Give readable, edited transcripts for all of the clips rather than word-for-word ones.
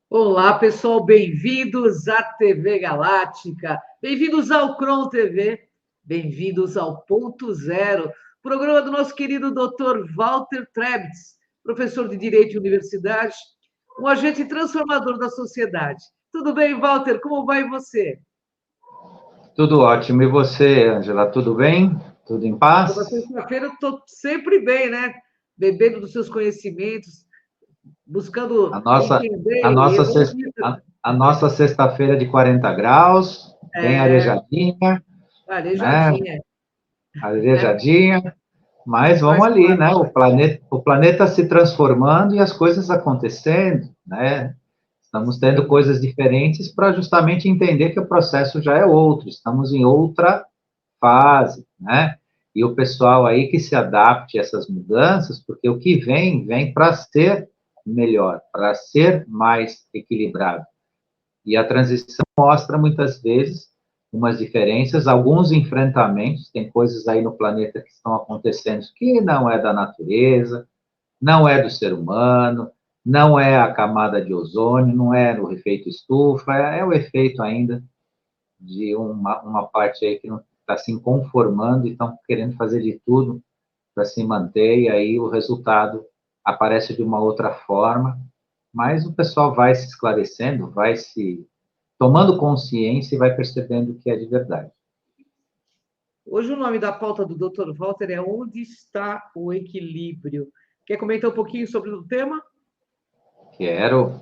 Olá, pessoal, bem-vindos à TV Galáctica, bem-vindos ao Cron TV, bem-vindos ao Ponto Zero, programa do nosso querido Dr. Walter Trebitz, professor de Direito e Universidade, um agente transformador da sociedade. Tudo bem, Walter? Como vai você? Tudo ótimo. E você, Ângela, tudo bem? Tudo em Toda paz? sexta-feira eu estou sempre bem, né? Bebendo dos seus conhecimentos, buscando A nossa, a entender e nossa, sex- evoluir. a nossa sexta-feira de 40 graus, bem É, arejadinha, né? arejadinha, né? Arejadinha, mas vamos Faz ali, né? parte. O planeta se transformando e as coisas acontecendo, né? Estamos tendo coisas diferentes para justamente entender que o processo já é outro, estamos em outra fase, né? E o pessoal aí que se adapte a essas mudanças, porque o que vem para ser melhor, para ser mais equilibrado. E a transição mostra muitas vezes umas diferenças, alguns enfrentamentos, tem coisas aí no planeta que estão acontecendo que não é da natureza, não é do ser humano, não é a camada de ozônio, não é o efeito estufa, é o efeito ainda de uma parte aí que não está se conformando e estão querendo fazer de tudo para se manter, e aí o resultado aparece de uma outra forma, mas o pessoal vai se esclarecendo, vai se tomando consciência e vai percebendo que é de verdade. Hoje o nome da pauta do Dr. Walter é Onde está o equilíbrio? Quer comentar um pouquinho sobre o tema? Quero.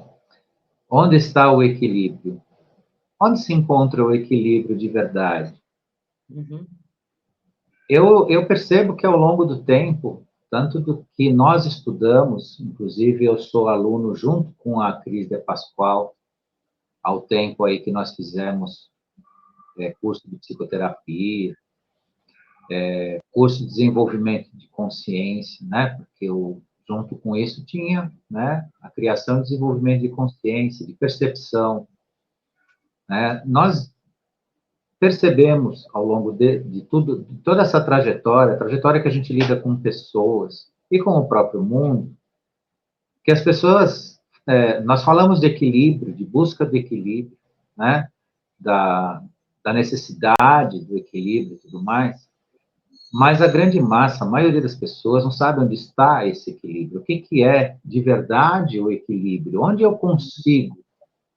Onde está o equilíbrio? Onde se encontra o equilíbrio de verdade? Uhum. Eu percebo que ao longo do tempo, tanto do que nós estudamos, inclusive eu sou aluno junto com a Cris de Pascoal, ao tempo aí que nós fizemos curso de psicoterapia, curso de desenvolvimento de consciência, né? Porque eu, junto com isso tinha, né, a criação e desenvolvimento de consciência, de percepção, né? Nós percebemos ao longo de tudo, de toda essa trajetória, a trajetória que a gente lida com pessoas e com o próprio mundo, que as pessoas, nós falamos de equilíbrio, de busca do equilíbrio, né? Da, da necessidade do equilíbrio e tudo mais, mas a grande massa, a maioria das pessoas não sabe onde está esse equilíbrio, o que, que é de verdade o equilíbrio, onde eu consigo,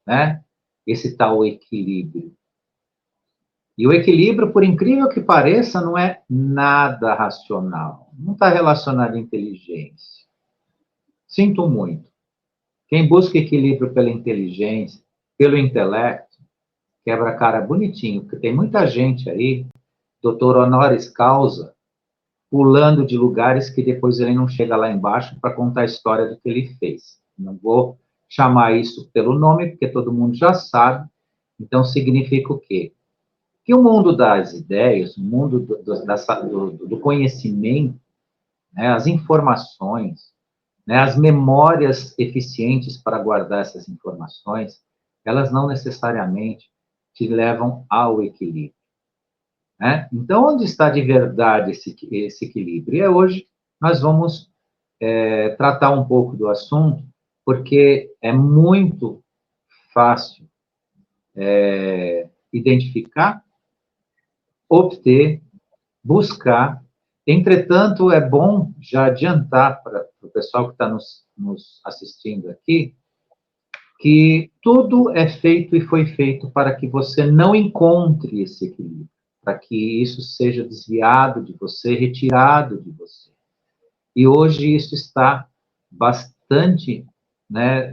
né? Esse tal equilíbrio. E o equilíbrio, por incrível que pareça, não é nada racional, não está relacionado à inteligência. Sinto muito. Quem busca equilíbrio pela inteligência, pelo intelecto, quebra a cara bonitinho, porque tem muita gente aí, doutor honoris causa, pulando de lugares que depois ele não chega lá embaixo para contar a história do que ele fez. Não vou chamar isso pelo nome, porque todo mundo já sabe. Então, significa o quê? Que o mundo das ideias, o mundo do conhecimento, né, as informações, né, as memórias eficientes para guardar essas informações, elas não necessariamente te levam ao equilíbrio. Né? Então, onde está de verdade esse equilíbrio? E hoje nós vamos tratar um pouco do assunto, porque é muito fácil identificar, obter, buscar. Entretanto, é bom já adiantar para o pessoal que está nos assistindo aqui, que tudo é feito e foi feito para que você não encontre esse equilíbrio, para que isso seja desviado de você, retirado de você. E hoje isso está bastante, né,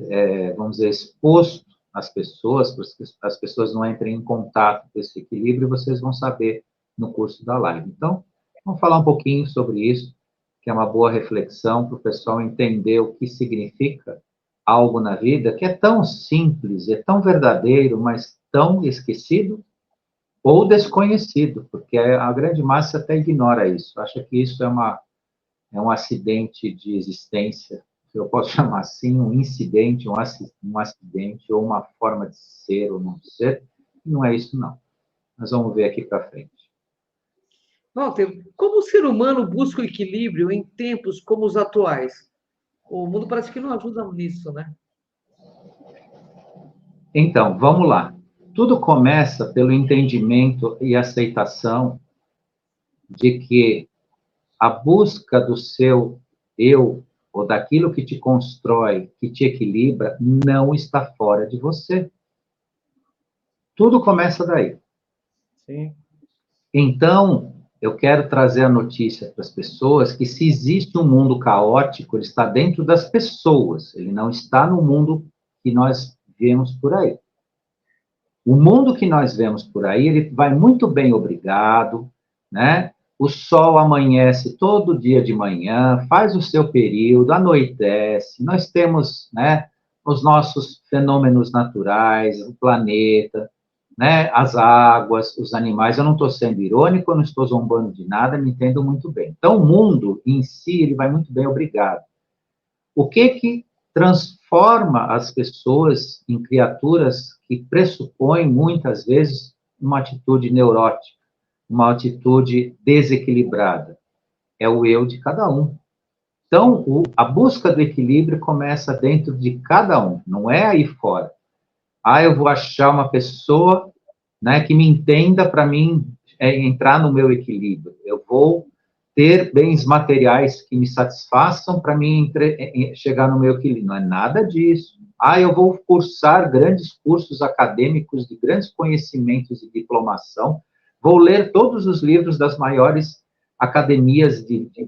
vamos dizer, exposto às pessoas, para que as pessoas não entrem em contato com esse equilíbrio, vocês vão saber no curso da live. Então, vamos falar um pouquinho sobre isso, que é uma boa reflexão para o pessoal entender o que significa algo na vida que é tão simples, é tão verdadeiro, mas tão esquecido ou desconhecido, porque a grande massa até ignora isso, acha que isso é um acidente de existência, eu posso chamar assim, um incidente, um acidente, ou uma forma de ser ou não ser, não é isso não. Nós vamos ver aqui para frente. Walter, como o ser humano busca o equilíbrio em tempos como os atuais? O mundo parece que não ajuda nisso, né? Então, vamos lá. Tudo começa pelo entendimento e aceitação de que a busca do seu eu, ou daquilo que te constrói, que te equilibra, não está fora de você. Tudo começa daí. Sim. Então, eu quero trazer a notícia para as pessoas que se existe um mundo caótico, ele está dentro das pessoas, ele não está no mundo que nós vemos por aí. O mundo que nós vemos por aí, ele vai muito bem, obrigado, né? O sol amanhece todo dia de manhã, faz o seu período, anoitece, nós temos, né, os nossos fenômenos naturais, o planeta, né, as águas, os animais. Eu não estou sendo irônico, eu não estou zombando de nada, me entendo muito bem. Então, o mundo em si, ele vai muito bem, obrigado. O que transforma as pessoas em criaturas que pressupõem, muitas vezes, uma atitude neurótica, uma atitude desequilibrada? É o eu de cada um. Então, a busca do equilíbrio começa dentro de cada um, não é aí fora. Ah, eu vou achar uma pessoa, né, que me entenda para mim entrar no meu equilíbrio. Eu vou ter bens materiais que me satisfaçam para mim chegar no meu equilíbrio. Não é nada disso. Ah, eu vou cursar grandes cursos acadêmicos de grandes conhecimentos e diplomação. Vou ler todos os livros das maiores academias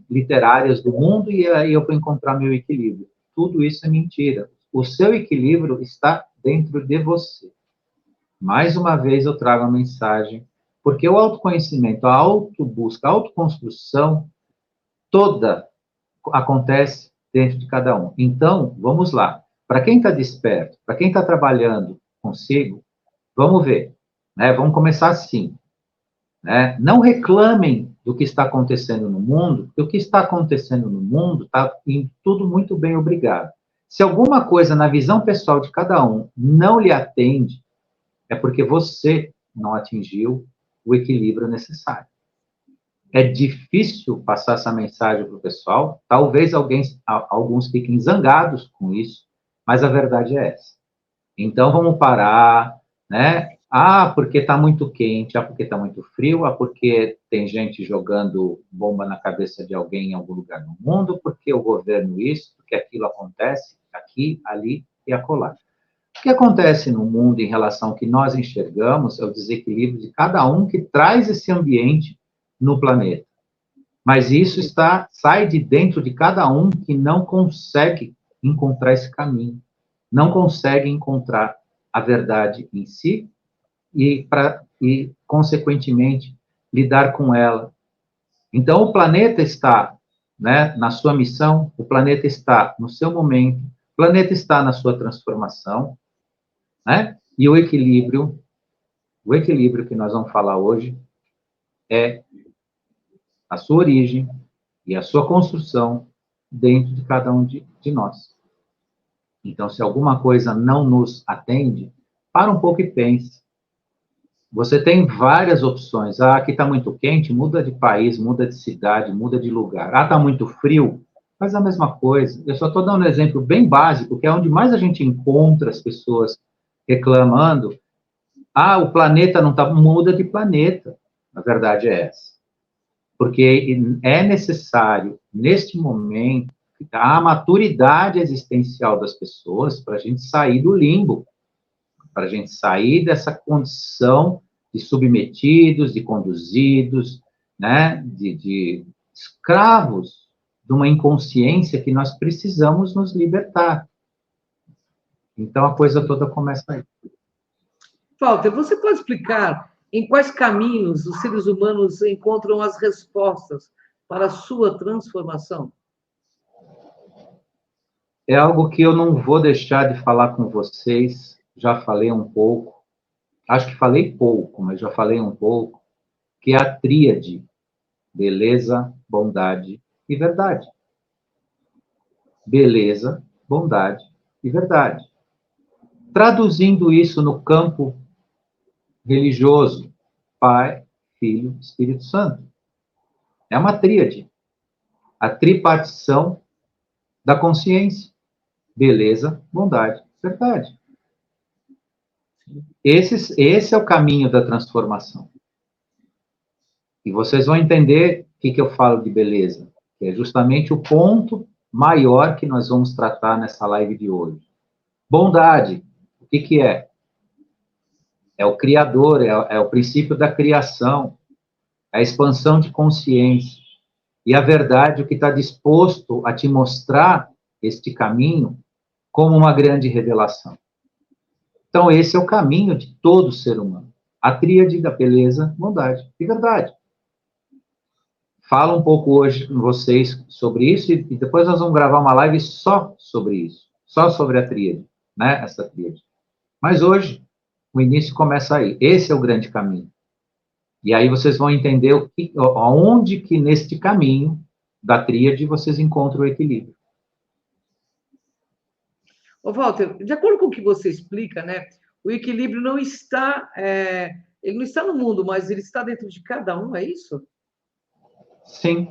literárias do mundo e aí eu vou encontrar meu equilíbrio. Tudo isso é mentira. O seu equilíbrio está dentro de você. Mais uma vez eu trago a mensagem, porque o autoconhecimento, a autobusca, a autoconstrução, toda acontece dentro de cada um. Então, vamos lá. Para quem está desperto, para quem está trabalhando consigo, vamos ver. Né? Vamos começar assim. Né? Não reclamem do que está acontecendo no mundo, porque o que está acontecendo no mundo está em tudo muito bem, obrigado. Se alguma coisa na visão pessoal de cada um não lhe atende, é porque você não atingiu o equilíbrio necessário. É difícil passar essa mensagem para o pessoal, talvez alguns fiquem zangados com isso, mas a verdade é essa. Então, vamos parar, né? Ah, porque está muito quente, ah, porque está muito frio, ah, porque tem gente jogando bomba na cabeça de alguém em algum lugar no mundo, porque o governo isso, porque aquilo acontece aqui, ali e acolá. O que acontece no mundo em relação ao que nós enxergamos é o desequilíbrio de cada um que traz esse ambiente no planeta. Mas isso sai de dentro de cada um que não consegue encontrar esse caminho, não consegue encontrar a verdade em si e consequentemente, lidar com ela. Então, o planeta está, né, na sua missão, o planeta está no seu momento, o planeta está na sua transformação, né? E o equilíbrio que nós vamos falar hoje é a sua origem e a sua construção dentro de cada um de nós. Então, se alguma coisa não nos atende, para um pouco e pense. Você tem várias opções. Ah, aqui está muito quente, muda de país, muda de cidade, muda de lugar. Ah, está muito frio, faz a mesma coisa. Eu só estou dando um exemplo bem básico, que é onde mais a gente encontra as pessoas reclamando. Ah, o planeta não está... Muda de planeta. A verdade é essa. Porque é necessário, neste momento, a maturidade existencial das pessoas para a gente sair do limbo, para a gente sair dessa condição de submetidos, de conduzidos, né, de escravos de uma inconsciência que nós precisamos nos libertar. Então, a coisa toda começa aí. Walter, você pode explicar em quais caminhos os seres humanos encontram as respostas para a sua transformação? É algo que eu não vou deixar de falar com vocês, já falei um pouco, acho que falei pouco, mas já falei um pouco, que é a tríade: beleza, bondade e verdade. Beleza, bondade e verdade. Traduzindo isso no campo religioso, Pai, Filho, Espírito Santo. É uma tríade. A tripartição da consciência. Beleza, bondade, verdade. Esse é o caminho da transformação. E vocês vão entender o que eu falo de beleza, que é justamente o ponto maior que nós vamos tratar nessa live de hoje. Bondade, o que é? É o Criador, é o princípio da criação, a expansão de consciência. E a verdade, o que está disposto a te mostrar este caminho como uma grande revelação. Então, esse é o caminho de todo ser humano. A tríade da beleza, bondade e verdade. Fala um pouco hoje com vocês sobre isso e depois nós vamos gravar uma live só sobre isso. Só sobre a tríade, né? Essa tríade. Mas hoje, o início começa aí. Esse é o grande caminho. E aí vocês vão entender aonde que neste caminho da tríade vocês encontram o equilíbrio. Ô, Walter, de acordo com o que você explica, né, o equilíbrio não está, ele não está no mundo, mas ele está dentro de cada um, é isso? Sim.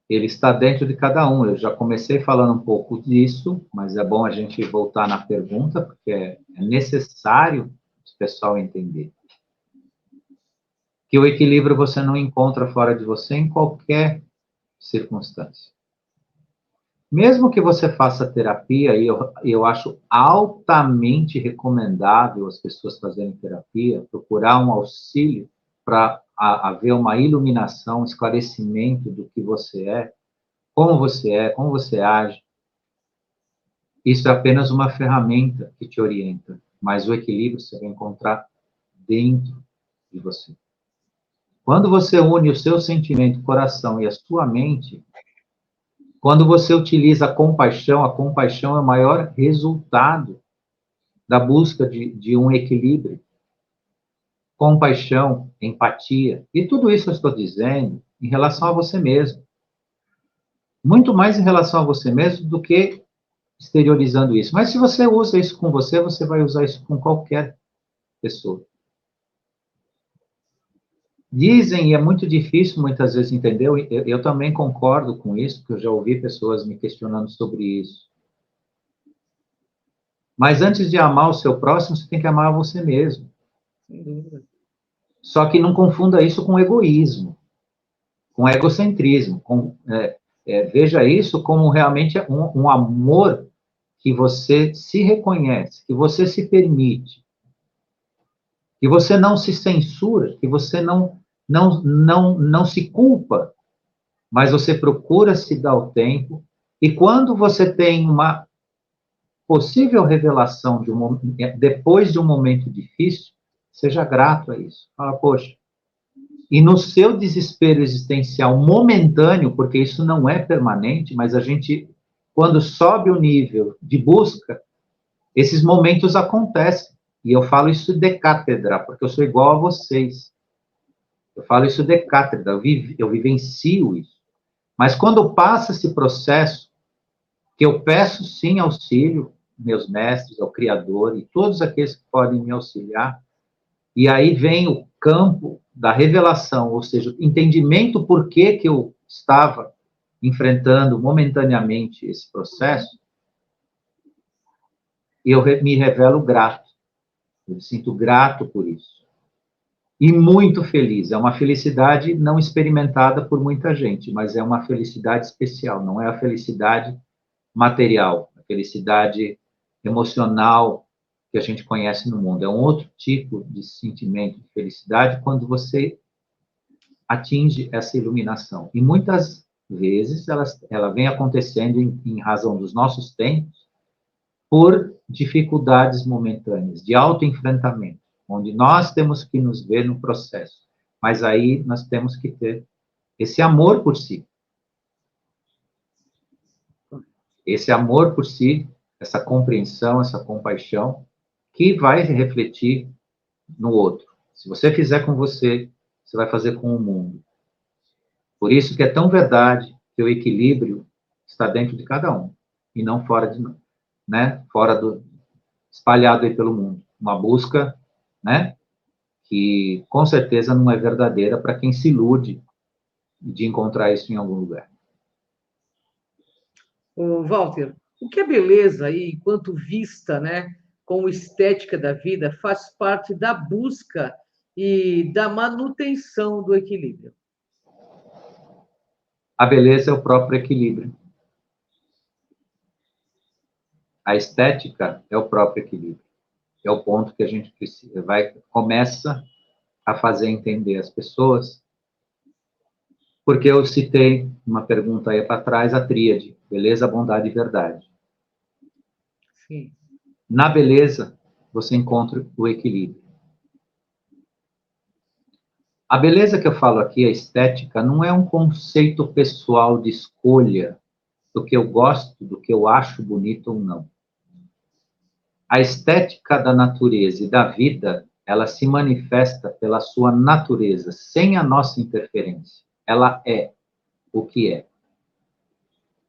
Ele está dentro de cada um. Eu já comecei falando um pouco disso, mas é bom a gente voltar na pergunta, porque é necessário o pessoal entender. Que o equilíbrio você não encontra fora de você em qualquer circunstância. Mesmo que você faça terapia, e eu acho altamente recomendável as pessoas fazerem terapia, procurar um auxílio para haver uma iluminação, um esclarecimento do que você é, como você age. Isso é apenas uma ferramenta que te orienta, mas o equilíbrio você vai encontrar dentro de você. Quando você une o seu sentimento, coração e a sua mente, quando você utiliza a compaixão é o maior resultado da busca de um equilíbrio. Compaixão, empatia, e tudo isso eu estou dizendo em relação a você mesmo. Muito mais em relação a você mesmo do que exteriorizando isso. Mas se você usa isso com você, você vai usar isso com qualquer pessoa. Dizem, e é muito difícil muitas vezes entender, eu também concordo com isso, porque eu já ouvi pessoas me questionando sobre isso. Mas antes de amar o seu próximo, você tem que amar você mesmo. Sem dúvida. Só que não confunda isso com egoísmo, com egocentrismo. Veja isso como realmente um amor que você se reconhece, que você se permite, que você não se censura, que você não se culpa, mas você procura se dar o tempo, e quando você tem uma possível revelação depois de um momento difícil, seja grato a isso. Fala, poxa, e no seu desespero existencial momentâneo, porque isso não é permanente, mas a gente, quando sobe o nível de busca, esses momentos acontecem. E eu falo isso de cátedra, porque eu sou igual a vocês. Eu falo isso de cátedra, eu vivencio isso. Mas quando passa esse processo, que eu peço sim auxílio, meus mestres, ao Criador e todos aqueles que podem me auxiliar, e aí vem o campo da revelação, ou seja, o entendimento por que eu estava enfrentando momentaneamente esse processo, eu me revelo grato. Eu me sinto grato por isso. E muito feliz. É uma felicidade não experimentada por muita gente, mas é uma felicidade especial. Não é a felicidade material, a felicidade emocional que a gente conhece no mundo. É um outro tipo de sentimento de felicidade quando você atinge essa iluminação. E muitas vezes ela vem acontecendo em razão dos nossos tempos por dificuldades momentâneas, de autoenfrentamento, onde nós temos que nos ver no processo. Mas aí nós temos que ter esse amor por si. Esse amor por si, essa compreensão, essa compaixão, que vai refletir no outro. Se você fizer com você, você vai fazer com o mundo. Por isso que é tão verdade que o equilíbrio está dentro de cada um e não fora de nós, né? Fora do espalhado aí pelo mundo. Uma busca, né? Que com certeza não é verdadeira para quem se ilude de encontrar isso em algum lugar. Ô, Walter, o que é beleza aí, enquanto vista, né, como estética da vida faz parte da busca e da manutenção do equilíbrio? A beleza é o próprio equilíbrio. A estética é o próprio equilíbrio. É o ponto que a gente precisa, começa a fazer entender as pessoas, porque eu citei uma pergunta aí para trás, a tríade, beleza, bondade e verdade. Sim. Na beleza, você encontra o equilíbrio. A beleza que eu falo aqui, a estética, não é um conceito pessoal de escolha do que eu gosto, do que eu acho bonito ou não. A estética da natureza e da vida, ela se manifesta pela sua natureza, sem a nossa interferência. Ela é o que é.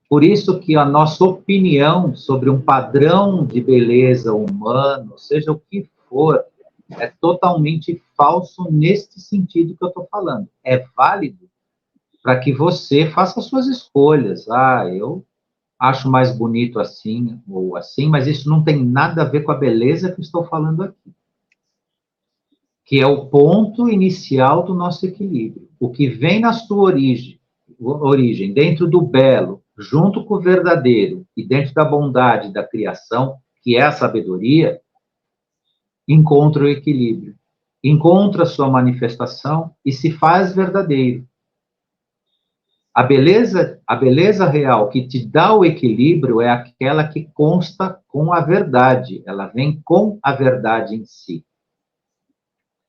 Por isso que a nossa opinião sobre um padrão de beleza humano, seja o que for, é totalmente falso neste sentido que eu estou falando. É válido para que você faça suas escolhas. Ah, eu acho mais bonito assim ou assim, mas isso não tem nada a ver com a beleza que eu estou falando aqui. Que é o ponto inicial do nosso equilíbrio. O que vem na sua origem, dentro do belo, junto com o verdadeiro e dentro da bondade da criação, que é a sabedoria, encontra o equilíbrio, encontra a sua manifestação e se faz verdadeiro. A beleza real que te dá o equilíbrio é aquela que consta com a verdade, ela vem com a verdade em si.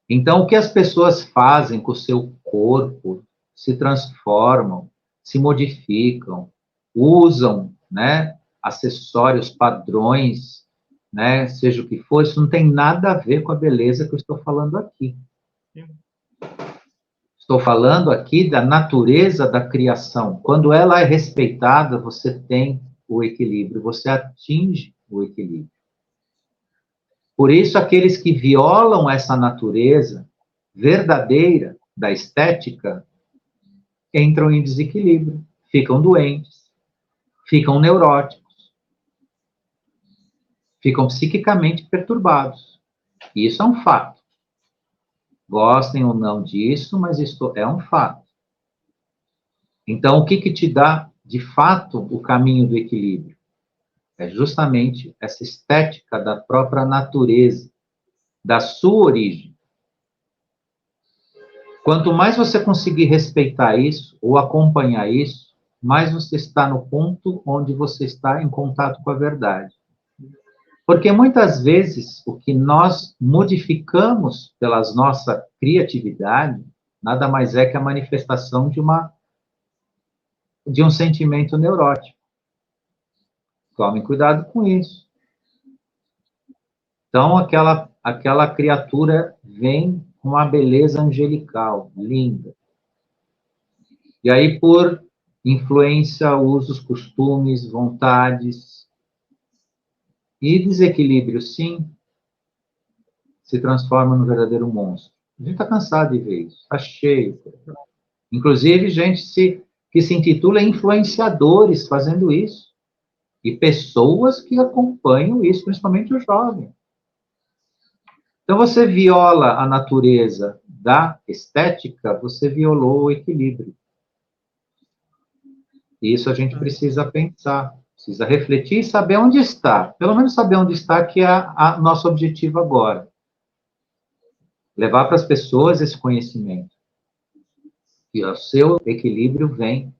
Então, o que as pessoas fazem com o seu corpo, se transformam, se modificam, usam, né, acessórios, padrões, né, seja o que for, isso não tem nada a ver com a beleza que eu estou falando aqui. Estou falando aqui da natureza da criação. Quando ela é respeitada, você tem o equilíbrio, você atinge o equilíbrio. Por isso, aqueles que violam essa natureza verdadeira da estética entram em desequilíbrio, ficam doentes, ficam neuróticos, ficam psiquicamente perturbados. E isso é um fato. Gostem ou não disso, mas isso é um fato. Então, o que te dá, de fato, o caminho do equilíbrio? É justamente essa estética da própria natureza, da sua origem. Quanto mais você conseguir respeitar isso ou acompanhar isso, mais você está no ponto onde você está em contato com a verdade. Porque muitas vezes o que nós modificamos pela nossa criatividade nada mais é que a manifestação de um sentimento neurótico. Tomem cuidado com isso. Então, aquela criatura vem com uma beleza angelical, linda. E aí, por influência, usos, costumes, vontades e desequilíbrio, sim, se transforma no verdadeiro monstro. A gente está cansado de ver isso, está cheio. Inclusive, gente que se intitula influenciadores fazendo isso. E pessoas que acompanham isso, principalmente o jovem. Então, você viola a natureza da estética, você violou o equilíbrio. E isso a gente precisa pensar, precisa refletir e saber onde está. Pelo menos saber onde está, que é o nosso objetivo agora. Levar para as pessoas esse conhecimento. E o seu equilíbrio vem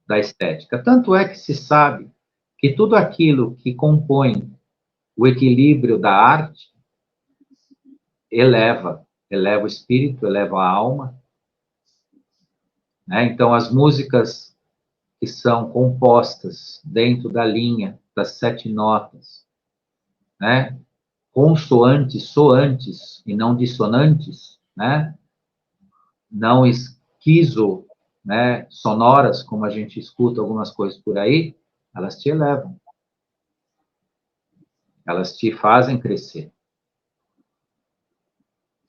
da estética. Tanto é que se sabe que tudo aquilo que compõe o equilíbrio da arte eleva o espírito, eleva a alma. Né? Então, as músicas que são compostas dentro da linha das 7 notas, né? Consoantes, soantes e não dissonantes, né? Não esquizo, né? Sonoras, como a gente escuta algumas coisas por aí, elas te elevam. Elas te fazem crescer.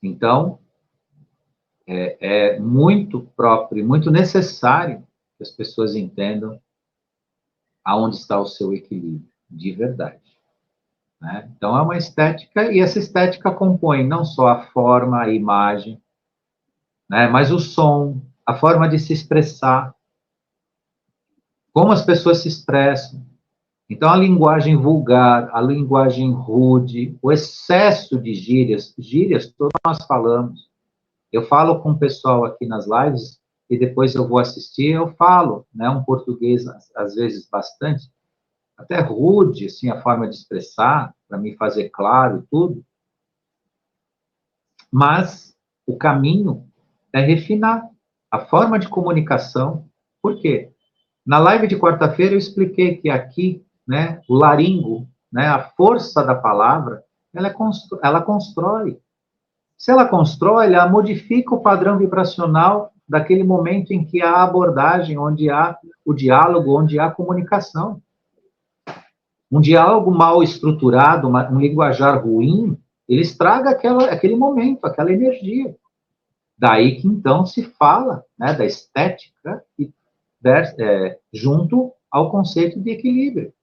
Então, é muito próprio e muito necessário que as pessoas entendam aonde está o seu equilíbrio, de verdade. né? Então, é uma estética, e essa estética compõe não só a forma, a imagem, né, mas o som, a forma de se expressar, como as pessoas se expressam. Então, a linguagem vulgar, a linguagem rude, o excesso de gírias, gírias todos nós falamos. Eu falo com o pessoal aqui nas lives, e depois eu vou assistir, eu falo, né, um português, às vezes, bastante, até rude, assim, a forma de expressar, para me fazer claro e tudo, mas o caminho é refinar a forma de comunicação. Por quê? Na live de quarta-feira eu expliquei que aqui, né, o laringo, né, a força da palavra, ela constrói. Se ela constrói, ela modifica o padrão vibracional daquele momento em que há abordagem, onde há o diálogo, onde há comunicação. Um diálogo mal estruturado, um linguajar ruim, ele estraga aquele momento, aquela energia. Daí que, então, se fala, né, da estética junto ao conceito de equilíbrio.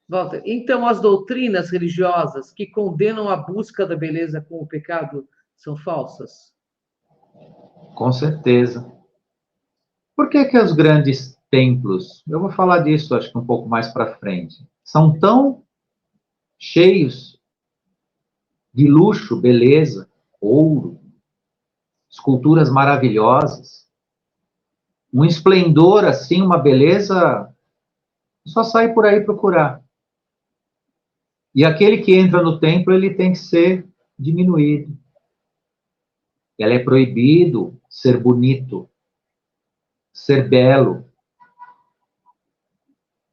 Walter, então as doutrinas religiosas que condenam a busca da beleza com o pecado são falsas? Com certeza. Por que que os grandes templos, eu vou falar disso acho que um pouco mais para frente, são tão cheios de luxo, beleza, ouro, esculturas maravilhosas, um esplendor assim, uma beleza, só sai por aí procurar. E aquele que entra no templo, ele tem que ser diminuído. Ela é proibido ser bonito, ser belo,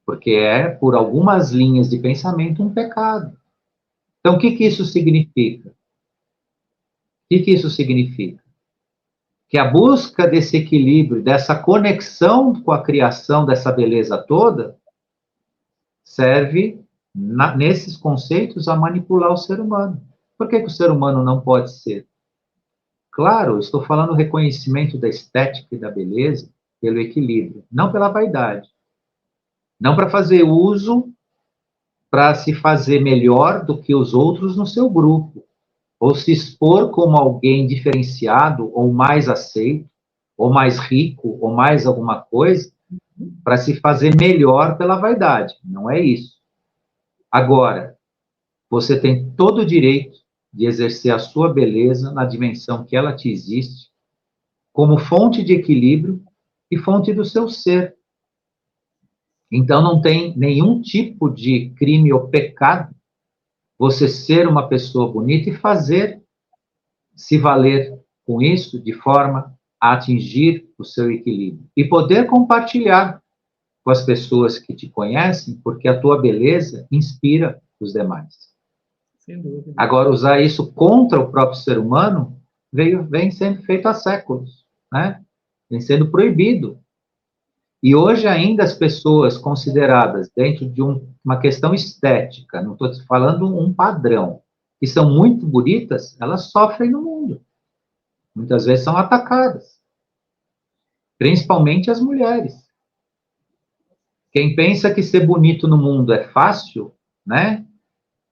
porque é, por algumas linhas de pensamento, um pecado. Então, o que que isso significa? O que que isso significa? Que a busca desse equilíbrio, dessa conexão com a criação, dessa beleza toda, serve, nesses conceitos, a manipular o ser humano. Por que que o ser humano não pode ser? Claro, estou falando do reconhecimento da estética e da beleza pelo equilíbrio, não pela vaidade. Não para fazer uso, para se fazer melhor do que os outros no seu grupo, ou se expor como alguém diferenciado, ou mais aceito, ou mais rico, ou mais alguma coisa, para se fazer melhor pela vaidade. Não é isso. Agora, você tem todo o direito de exercer a sua beleza na dimensão que ela te existe, como fonte de equilíbrio e fonte do seu ser. Então, não tem nenhum tipo de crime ou pecado você ser uma pessoa bonita e fazer se valer com isso de forma a atingir o seu equilíbrio. E poder compartilhar com as pessoas que te conhecem, porque a tua beleza inspira os demais. Sem dúvida. Agora, usar isso contra o próprio ser humano vem sendo feito há séculos, né? Vem sendo proibido. E hoje ainda as pessoas consideradas dentro de uma questão estética, não estou falando um padrão, que são muito bonitas, elas sofrem no mundo. Muitas vezes são atacadas, principalmente as mulheres. Quem pensa que ser bonito no mundo é fácil, né?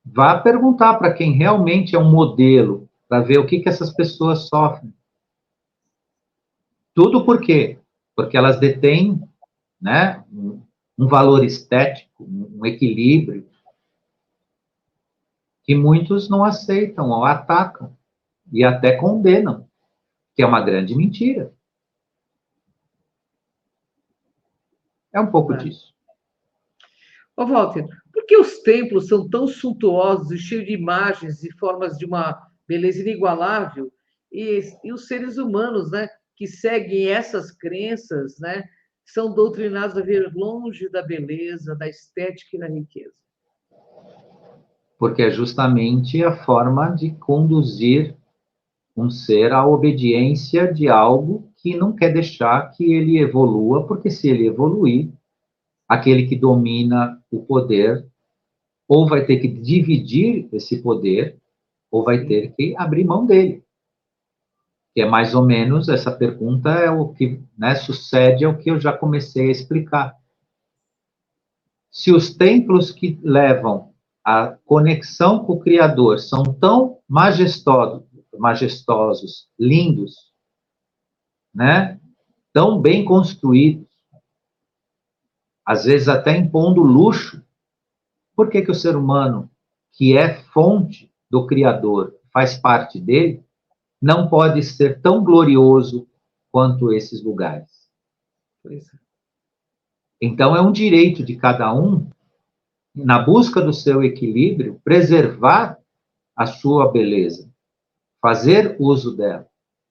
Vá perguntar para quem realmente é um modelo, para ver o que essas pessoas sofrem. Tudo por quê? Porque elas detêm, né, um valor estético, um equilíbrio, que muitos não aceitam ou atacam e até condenam, que é uma grande mentira. É um pouco disso. Ô, Walter, por que os templos são tão suntuosos e cheios de imagens e formas de uma beleza inigualável e os seres humanos, né, que seguem essas crenças, né, são doutrinados a ver longe da beleza, da estética e da riqueza? Porque é justamente a forma de conduzir um ser à obediência de algo que não quer deixar que ele evolua, porque se ele evoluir, aquele que domina o poder ou vai ter que dividir esse poder, ou vai ter que abrir mão dele. Que é mais ou menos, essa pergunta é o que, né, sucede ao que eu já comecei a explicar. Se os templos que levam à conexão com o Criador são tão majestosos, lindos, né? Tão bem construídos, às vezes até impondo luxo, por que o ser humano, que é fonte do Criador, faz parte dele, não pode ser tão glorioso quanto esses lugares? Então, é um direito de cada um, na busca do seu equilíbrio, preservar a sua beleza, fazer uso dela.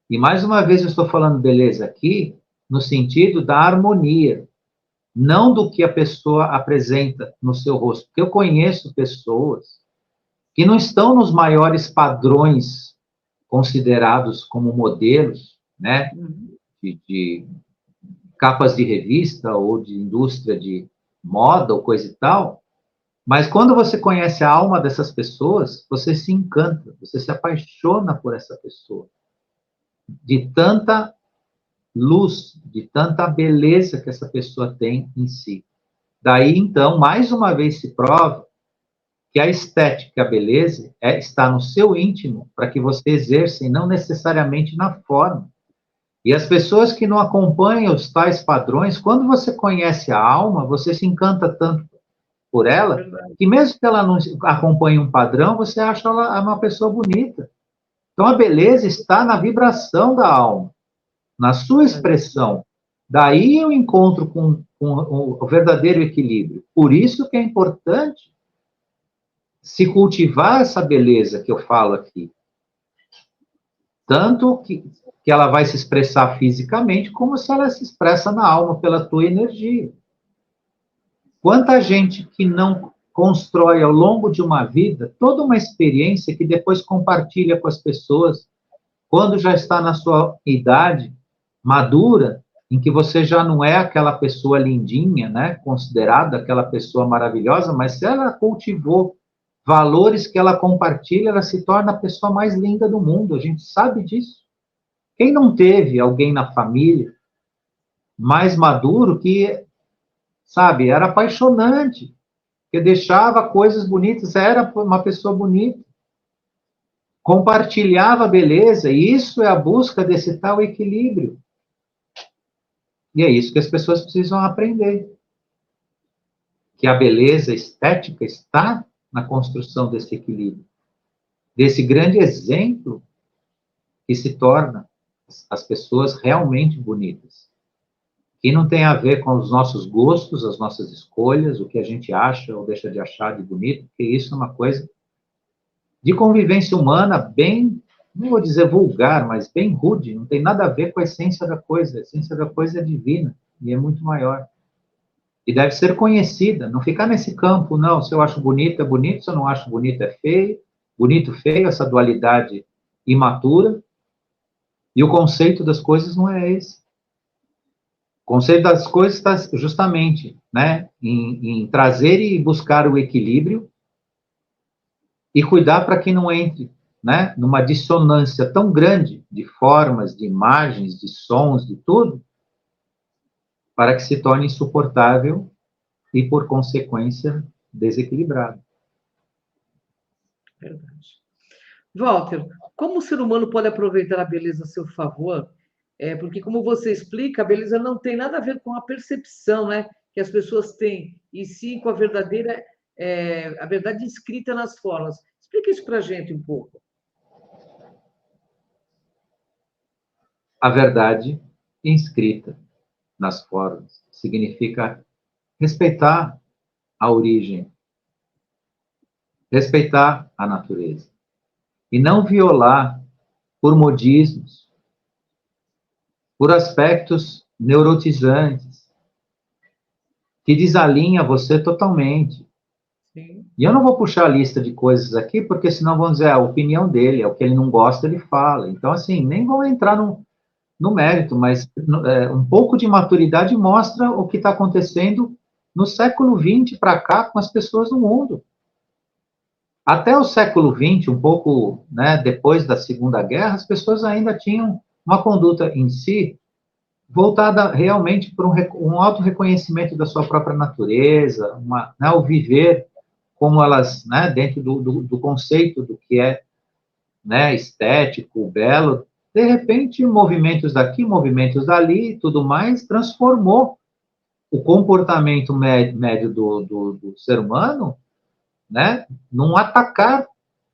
E, mais uma vez, eu estou falando beleza aqui, no sentido da harmonia, não do que a pessoa apresenta no seu rosto. Porque eu conheço pessoas que não estão nos maiores padrões considerados como modelos, né, de capas de revista ou de indústria de moda ou coisa e tal, mas quando você conhece a alma dessas pessoas, você se encanta, você se apaixona por essa pessoa, de tanta luz, de tanta beleza que essa pessoa tem em si. Daí, então, mais uma vez se prova que a estética, a beleza, está no seu íntimo, para que você exerça, e não necessariamente na forma. E as pessoas que não acompanham os tais padrões, quando você conhece a alma, você se encanta tanto por ela, que mesmo que ela não acompanhe um padrão, você acha ela uma pessoa bonita. Então, a beleza está na vibração da alma, na sua expressão. Daí eu encontro com o verdadeiro equilíbrio. Por isso que é importante se cultivar essa beleza que eu falo aqui. Tanto que ela vai se expressar fisicamente, como se ela se expressa na alma, pela tua energia. Quanta gente que não constrói ao longo de uma vida toda uma experiência que depois compartilha com as pessoas, quando já está na sua idade madura, em que você já não é aquela pessoa lindinha, né, considerada aquela pessoa maravilhosa, mas se ela cultivou valores que ela compartilha, ela se torna a pessoa mais linda do mundo. A gente sabe disso. Quem não teve alguém na família mais maduro que, sabe, era apaixonante, que deixava coisas bonitas, era uma pessoa bonita, compartilhava a beleza, e isso é a busca desse tal equilíbrio. E é isso que as pessoas precisam aprender. Que a beleza estética está na construção desse equilíbrio, desse grande exemplo que se torna as pessoas realmente bonitas. Que não tem a ver com os nossos gostos, as nossas escolhas, o que a gente acha ou deixa de achar de bonito, porque isso é uma coisa de convivência humana bem, não vou dizer vulgar, mas bem rude, não tem nada a ver com a essência da coisa. A essência da coisa é divina e é muito maior. E deve ser conhecida, não ficar nesse campo, não, se eu acho bonito é bonito, se eu não acho bonito é feio, bonito, feio, essa dualidade imatura, e o conceito das coisas não é esse. O conceito das coisas está justamente, né, em trazer e buscar o equilíbrio e cuidar para que não entre, né, numa dissonância tão grande de formas, de imagens, de sons, de tudo, para que se torne insuportável e, por consequência, desequilibrado. Verdade. Walter, como o ser humano pode aproveitar a beleza a seu favor? Porque, como você explica, a beleza não tem nada a ver com a percepção, né, que as pessoas têm, e sim com a verdadeira, a verdade escrita nas formas. Explica isso para a gente um pouco. A verdade inscrita nas formas significa respeitar a origem, respeitar a natureza e não violar por modismos, por aspectos neurotizantes que desalinha você totalmente. Sim. E eu não vou puxar a lista de coisas aqui, porque senão vão dizer a opinião dele, é o que ele não gosta, ele fala. Então, assim, nem vou entrar no mérito, mas um pouco de maturidade mostra o que está acontecendo no século XX para cá com as pessoas no mundo. Até o século XX, um pouco, né, depois da Segunda Guerra, as pessoas ainda tinham uma conduta em si voltada realmente para um auto-reconhecimento da sua própria natureza, né, o viver como elas, né, dentro do conceito do que é, né, estético, belo, de repente, movimentos daqui, movimentos dali, tudo mais, transformou o comportamento médio do ser humano, né, num atacar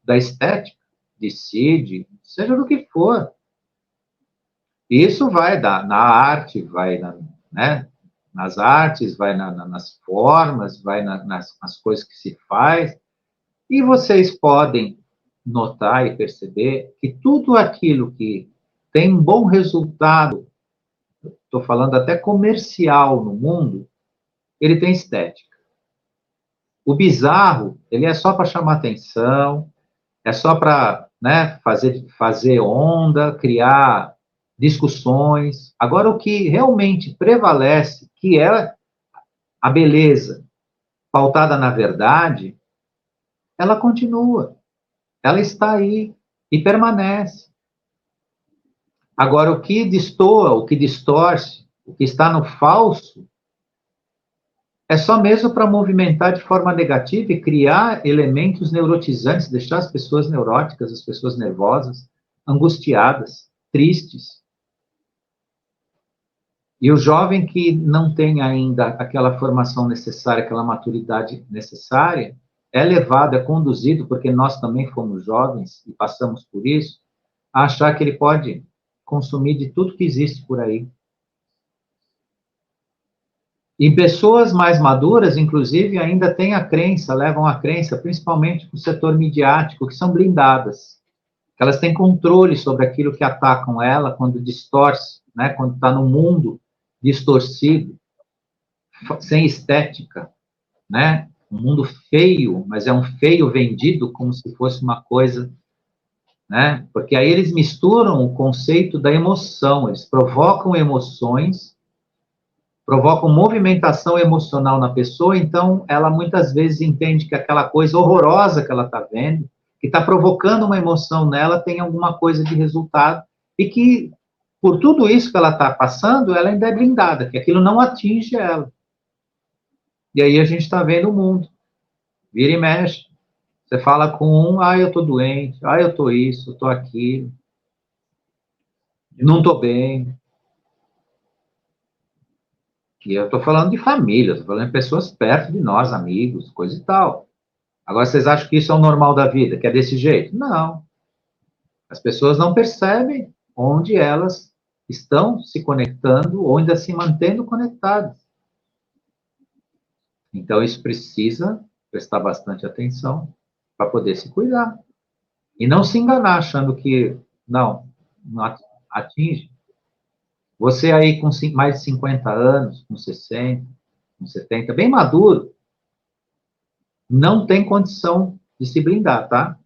da estética, de si, seja do que for. Isso vai na arte, vai né, nas artes, vai nas formas, vai nas coisas que se faz, e vocês podem notar e perceber que tudo aquilo que tem um bom resultado, estou falando até comercial no mundo, ele tem estética. O bizarro, ele é só para chamar atenção, é só para, né, fazer onda, criar discussões. Agora, o que realmente prevalece, que é a beleza pautada na verdade, ela continua. Ela está aí e permanece. Agora, o que destoa, o que distorce, o que está no falso, é só mesmo para movimentar de forma negativa e criar elementos neurotizantes, deixar as pessoas neuróticas, as pessoas nervosas, angustiadas, tristes. E o jovem que não tem ainda aquela formação necessária, aquela maturidade necessária, é levado, é conduzido, porque nós também fomos jovens e passamos por isso, a achar que ele pode consumir de tudo que existe por aí. E pessoas mais maduras, inclusive, ainda têm a crença, levam a crença, principalmente no setor midiático, que são blindadas. Que elas têm controle sobre aquilo que atacam ela quando distorce, né? Quando está no mundo distorcido, sem estética, né? Um mundo feio, mas é um feio vendido como se fosse uma coisa, né? Porque aí eles misturam o conceito da emoção, eles provocam emoções, provocam movimentação emocional na pessoa, então ela muitas vezes entende que aquela coisa horrorosa que ela está vendo, que está provocando uma emoção nela, tem alguma coisa de resultado, e que, por tudo isso que ela está passando, ela ainda é blindada, que aquilo não atinge ela. E aí a gente está vendo o mundo, vira e mexe. Você fala com um, eu estou doente, eu estou isso, eu estou aquilo, não estou bem. E eu estou falando de família, estou falando de pessoas perto de nós, amigos, coisa e tal. Agora, vocês acham que isso é o normal da vida, que é desse jeito? Não. As pessoas não percebem onde elas estão se conectando ou ainda se mantendo conectadas. Então, isso precisa prestar bastante atenção para poder se cuidar. E não se enganar achando que, não atinge. Você aí com mais de 50 anos, com 60, com 70, bem maduro, não tem condição de se blindar, tá?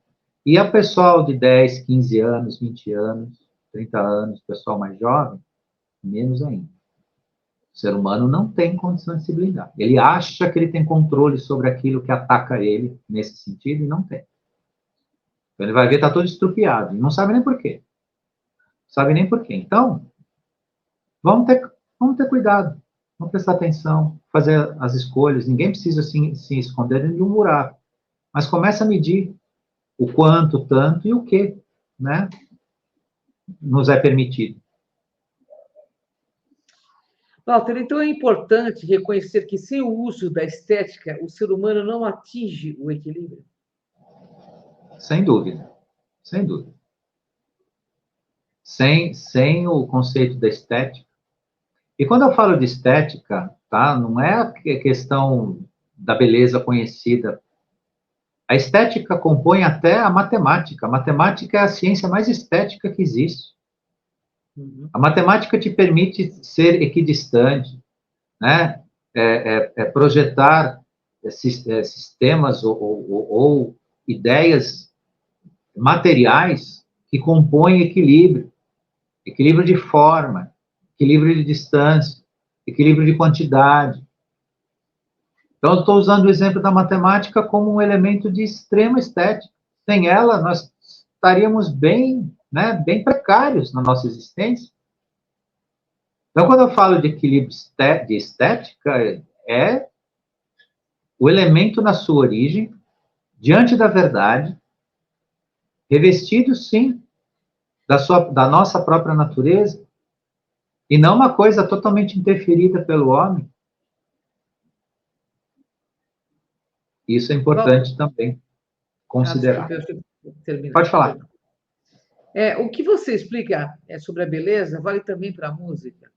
E a pessoal de 10, 15 anos, 20 anos, 30 anos, pessoal mais jovem, menos ainda. O ser humano não tem condição de se blindar. Ele acha que ele tem controle sobre aquilo que ataca ele nesse sentido e não tem. Então ele vai ver, está todo estrupiado, e não sabe nem por quê. Sabe nem por quê. Então, vamos ter cuidado, vamos prestar atenção, fazer as escolhas. Ninguém precisa se esconder dentro de um buraco. Mas começa a medir o quanto, tanto e o que, né, nos é permitido. Walter, então é importante reconhecer que sem o uso da estética, o ser humano não atinge o equilíbrio? Sem dúvida, sem dúvida. Sem o conceito da estética. E quando eu falo de estética, tá, não é a questão da beleza conhecida. A estética compõe até a matemática. A matemática é a ciência mais estética que existe. A matemática te permite ser equidistante, né? Projetar sistemas ou ideias materiais que compõem equilíbrio, equilíbrio de forma, equilíbrio de distância, equilíbrio de quantidade. Então, estou usando o exemplo da matemática como um elemento de extrema estética. Sem ela, nós estaríamos bem, né, bem precários na nossa existência. Então, quando eu falo de equilíbrio de estética, é o elemento na sua origem, diante da verdade, revestido, sim, da nossa própria natureza, e não uma coisa totalmente interferida pelo homem. Isso é importante também considerar. Desculpe, eu terminar. Pode falar. O que você explica sobre a beleza vale também para a música?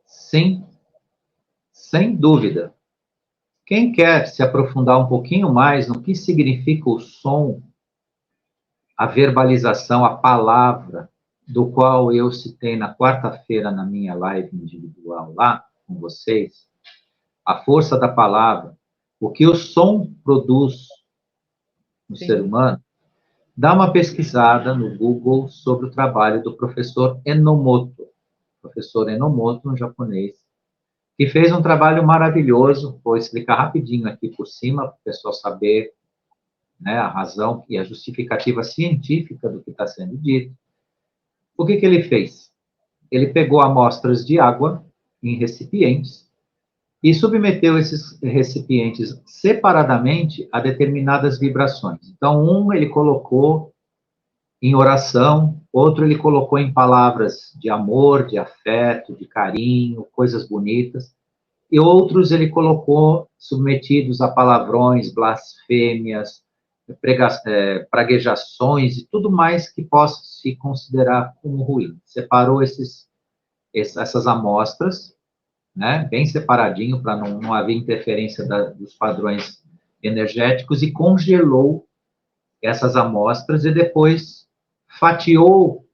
Sim, sem dúvida. Quem quer se aprofundar um pouquinho mais no que significa o som, a verbalização, a palavra, do qual eu citei na quarta-feira na minha live individual lá com vocês, a força da palavra, o que o som produz no ser humano, dá uma pesquisada no Google sobre o trabalho do professor Enomoto, um japonês, que fez um trabalho maravilhoso. Vou explicar rapidinho aqui por cima, para o pessoal saber, né, a razão e a justificativa científica do que está sendo dito. O que ele fez? Ele pegou amostras de água em recipientes e submeteu esses recipientes separadamente a determinadas vibrações. Então, ele colocou em oração, outro ele colocou em palavras de amor, de afeto, de carinho, coisas bonitas, e outros ele colocou submetidos a palavrões, blasfêmias, praguejações e tudo mais que possa se considerar como ruim. Separou essas amostras, né, bem separadinho, para não haver interferência dos padrões energéticos, e congelou essas amostras, e depois fatiou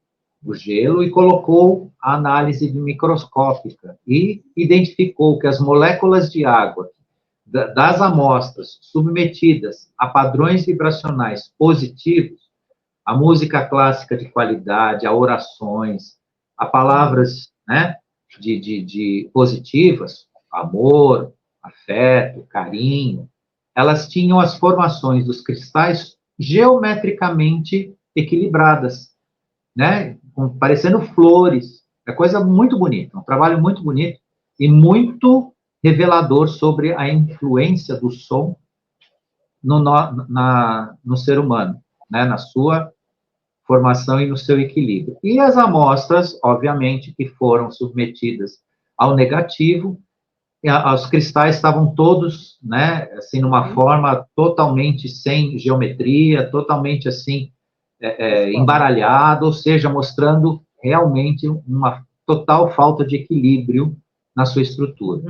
o gelo e colocou a análise microscópica e identificou que as moléculas de água das amostras submetidas a padrões vibracionais positivos, a música clássica de qualidade, a orações, a palavras, né, de positivas, amor, afeto, carinho, elas tinham as formações dos cristais geometricamente equilibradas, né, parecendo flores. É coisa muito bonita, um trabalho muito bonito e muito revelador sobre a influência do som no ser humano, né, na sua formação e no seu equilíbrio. E as amostras, obviamente, que foram submetidas ao negativo, os cristais estavam todos, né, assim, numa forma totalmente sem geometria, totalmente assim, embaralhado, ou seja, mostrando realmente uma total falta de equilíbrio na sua estrutura.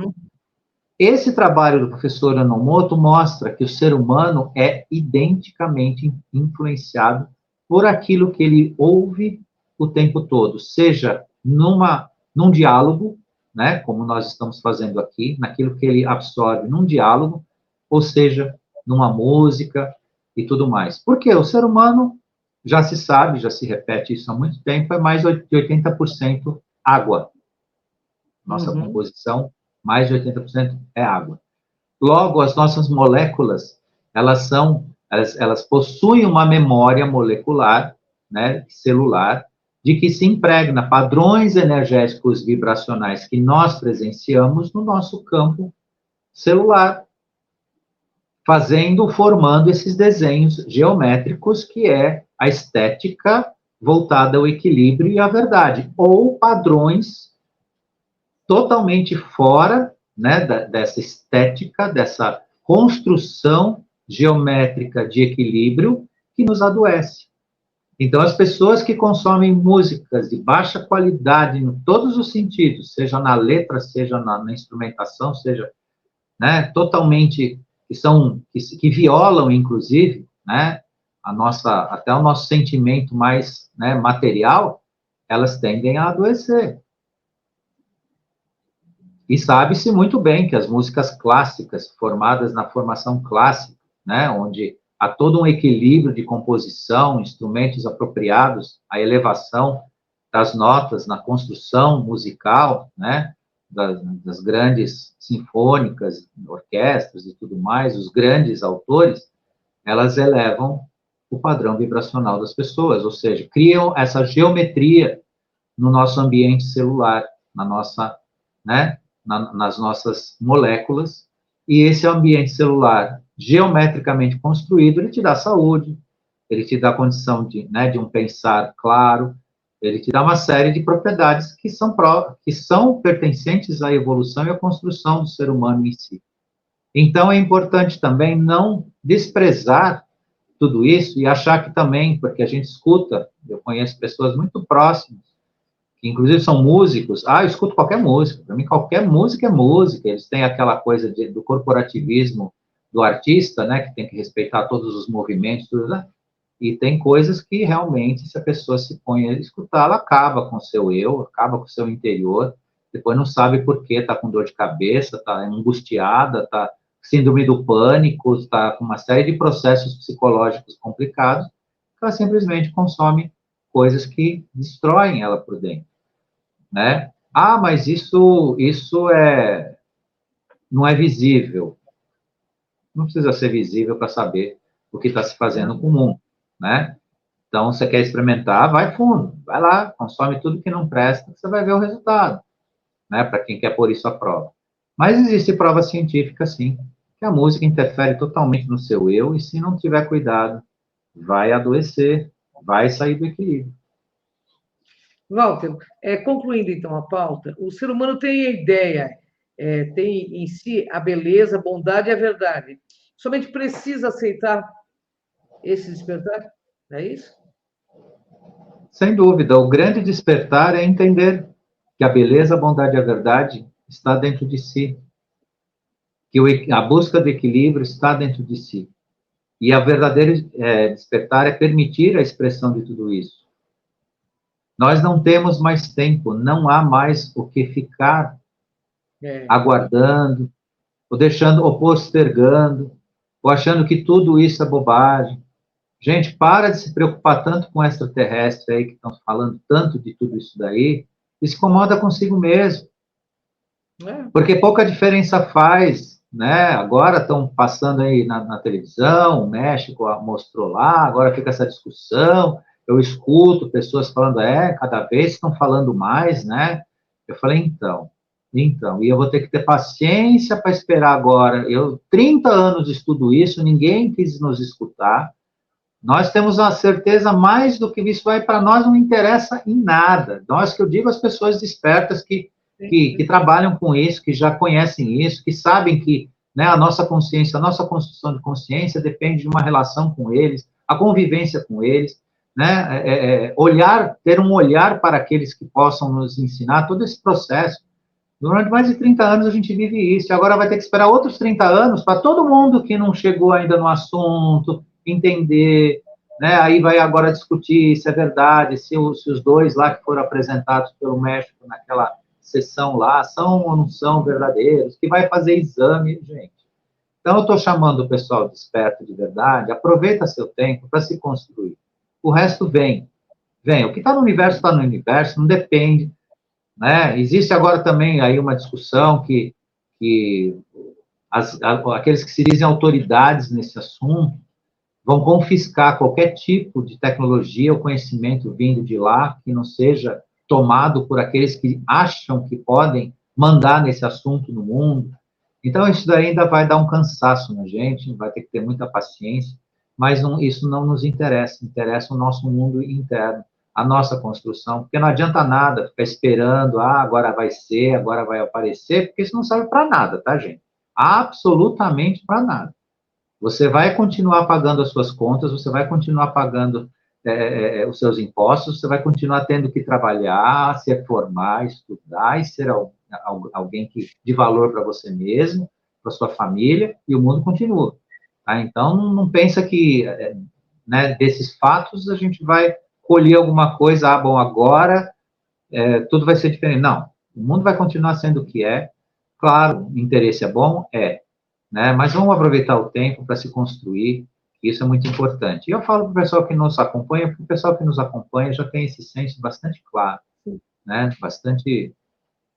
Esse trabalho do professor Enomoto mostra que o ser humano é identicamente influenciado por aquilo que ele ouve o tempo todo, seja num diálogo, né, como nós estamos fazendo aqui, naquilo que ele absorve num diálogo, ou seja, numa música e tudo mais. Porque o ser humano, já se sabe, já se repete isso há muito tempo, é mais de 80% água. Nossa composição, mais de 80% é água. Logo, as nossas moléculas, elas possuem uma memória molecular, né, celular, de que se impregna padrões energéticos vibracionais que nós presenciamos no nosso campo celular, formando esses desenhos geométricos, que é a estética voltada ao equilíbrio e à verdade, ou padrões totalmente fora, né, dessa estética, dessa construção geométrica de equilíbrio que nos adoece. Então, as pessoas que consomem músicas de baixa qualidade em todos os sentidos, seja na letra, seja na instrumentação, seja, né, totalmente, que violam, inclusive, né, até o nosso sentimento mais, né, material, elas tendem a adoecer. E sabe-se muito bem que as músicas clássicas, formadas na formação clássica, né, onde há todo um equilíbrio de composição, instrumentos apropriados, a elevação das notas na construção musical, né, das grandes sinfônicas, orquestras e tudo mais, os grandes autores, elas elevam o padrão vibracional das pessoas, ou seja, criam essa geometria no nosso ambiente celular, né, nas nossas moléculas, e esse ambiente celular geometricamente construído, ele te dá saúde, ele te dá condição de um pensar claro, ele te dá uma série de propriedades que são pertencentes à evolução e à construção do ser humano em si. Então, é importante também não desprezar tudo isso e achar que também, porque a gente escuta, eu conheço pessoas muito próximas, que inclusive são músicos, eu escuto qualquer música, para mim qualquer música é música, eles têm aquela coisa do corporativismo do artista, né, que tem que respeitar todos os movimentos, tudo, né? E tem coisas que realmente, se a pessoa se põe a escutar, ela acaba com o seu eu, acaba com o seu interior, depois não sabe por quê, está com dor de cabeça, está angustiada, está síndrome do pânico, está com uma série de processos psicológicos complicados, ela simplesmente consome coisas que destroem ela por dentro, né? Mas isso não é visível. Não precisa ser visível para saber o que está se fazendo com o mundo, né? Então, você quer experimentar, vai fundo, vai lá, consome tudo que não presta, você vai ver o resultado, né? Para quem quer pôr isso à prova. Mas existe prova científica, sim, que a música interfere totalmente no seu eu, e se não tiver cuidado, vai adoecer, vai sair do equilíbrio. Walter, concluindo então a pauta, o ser humano tem a ideia, tem em si a beleza, a bondade e a verdade. Somente precisa aceitar esse despertar? É isso? Sem dúvida, o grande despertar é entender que a beleza, a bondade e a verdade está dentro de si, que a busca do equilíbrio está dentro de si. E a verdadeira despertar é permitir a expressão de tudo isso. Nós não temos mais tempo, não há mais o que ficar aguardando, ou deixando, ou postergando, ou achando que tudo isso é bobagem. Gente, para de se preocupar tanto com extraterrestre aí, que estão falando tanto de tudo isso daí, e se incomoda consigo mesmo. Porque pouca diferença faz, né? Agora estão passando aí na televisão, o México mostrou lá, agora fica essa discussão, eu escuto pessoas falando, cada vez estão falando mais, né? Eu falei, então, e eu vou ter que ter paciência para esperar agora. Eu, 30 anos estudo isso, ninguém quis nos escutar, nós temos uma certeza mais do que isso vai para nós, não interessa em nada. Nós, que eu digo, as pessoas despertas que trabalham com isso, que já conhecem isso, que sabem que, né, a nossa consciência, a nossa construção de consciência depende de uma relação com eles, a convivência com eles, né, ter um olhar para aqueles que possam nos ensinar todo esse processo. Durante mais de 30 anos a gente vive isso, e agora vai ter que esperar outros 30 anos para todo mundo que não chegou ainda no assunto entender, né? Aí vai agora discutir se é verdade, se os dois lá que foram apresentados pelo México naquela sessão lá são ou não são verdadeiros, que vai fazer exame, gente. Então, eu estou chamando o pessoal desperto de verdade, aproveita seu tempo para se construir. O resto vem. O que está no universo, não depende, né? Existe agora também aí uma discussão que aqueles que se dizem autoridades nesse assunto vão confiscar qualquer tipo de tecnologia ou conhecimento vindo de lá que não seja tomado por aqueles que acham que podem mandar nesse assunto no mundo. Então, isso daí ainda vai dar um cansaço na gente, vai ter que ter muita paciência, mas isso não nos interessa, interessa o nosso mundo interno, a nossa construção, porque não adianta nada ficar esperando, agora vai ser, agora vai aparecer, porque isso não serve para nada, tá, gente? Absolutamente para nada. Você vai continuar pagando as suas contas, você vai continuar pagando os seus impostos, você vai continuar tendo que trabalhar, se formar, estudar e ser alguém de valor para você mesmo, para sua família, e o mundo continua. Tá? Então, não pensa que, né, desses fatos a gente vai colher alguma coisa, bom, agora tudo vai ser diferente. Não, o mundo vai continuar sendo o que é. Claro, o interesse é bom? Né? Mas vamos aproveitar o tempo para se construir, isso é muito importante. E eu falo para o pessoal que nos acompanha, porque o pessoal que nos acompanha já tem esse senso bastante claro, né? Bastante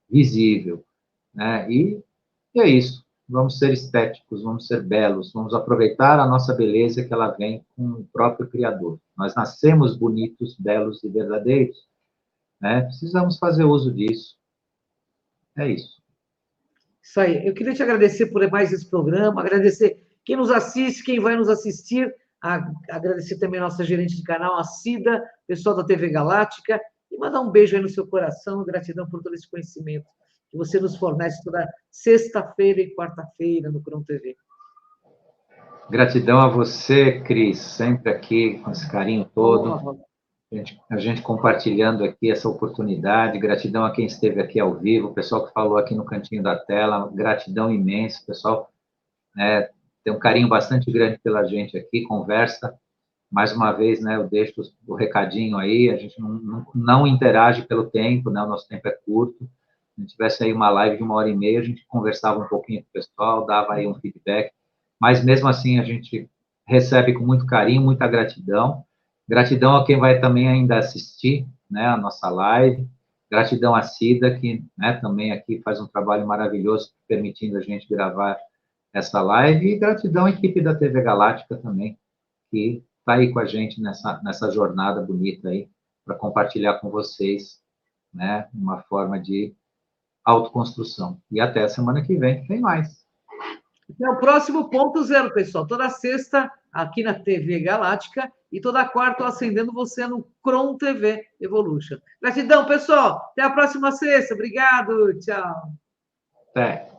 visível, né? E é isso. Vamos ser estéticos, vamos ser belos, vamos aproveitar a nossa beleza que ela vem com o próprio Criador. Nós nascemos bonitos, belos e verdadeiros, né? Precisamos fazer uso disso. É isso. Isso aí. Eu queria te agradecer por mais esse programa, agradecer quem nos assiste, quem vai nos assistir, agradecer também a nossa gerente de canal, a Cida, pessoal da TV Galáctica, e mandar um beijo aí no seu coração, gratidão por todo esse conhecimento que você nos fornece toda sexta-feira e quarta-feira no Cron TV. Gratidão a você, Cris, sempre aqui com esse carinho todo. A gente compartilhando aqui essa oportunidade. Gratidão a quem esteve aqui ao vivo, o pessoal que falou aqui no cantinho da tela. Gratidão imensa, o pessoal tem um carinho bastante grande pela gente aqui, conversa. Mais uma vez, né, eu deixo o recadinho aí, a gente não interage pelo tempo, né, o nosso tempo é curto. Se a gente tivesse aí uma live de 1h30, a gente conversava um pouquinho com o pessoal, dava aí um feedback, mas mesmo assim a gente recebe com muito carinho, muita gratidão. Gratidão a quem vai também ainda assistir, né, a nossa live. Gratidão a Cida, que, né, também aqui faz um trabalho maravilhoso, permitindo a gente gravar essa live. E gratidão à equipe da TV Galáctica também, que está aí com a gente nessa jornada bonita aí, para compartilhar com vocês, né, uma forma de autoconstrução. E até a semana que vem, tem mais. Até o próximo ponto zero, pessoal. Toda sexta, aqui na TV Galáctica, e toda quarta, eu acendendo você no Cron TV Evolution. Gratidão, pessoal. Até a próxima sexta. Obrigado. Tchau. Até.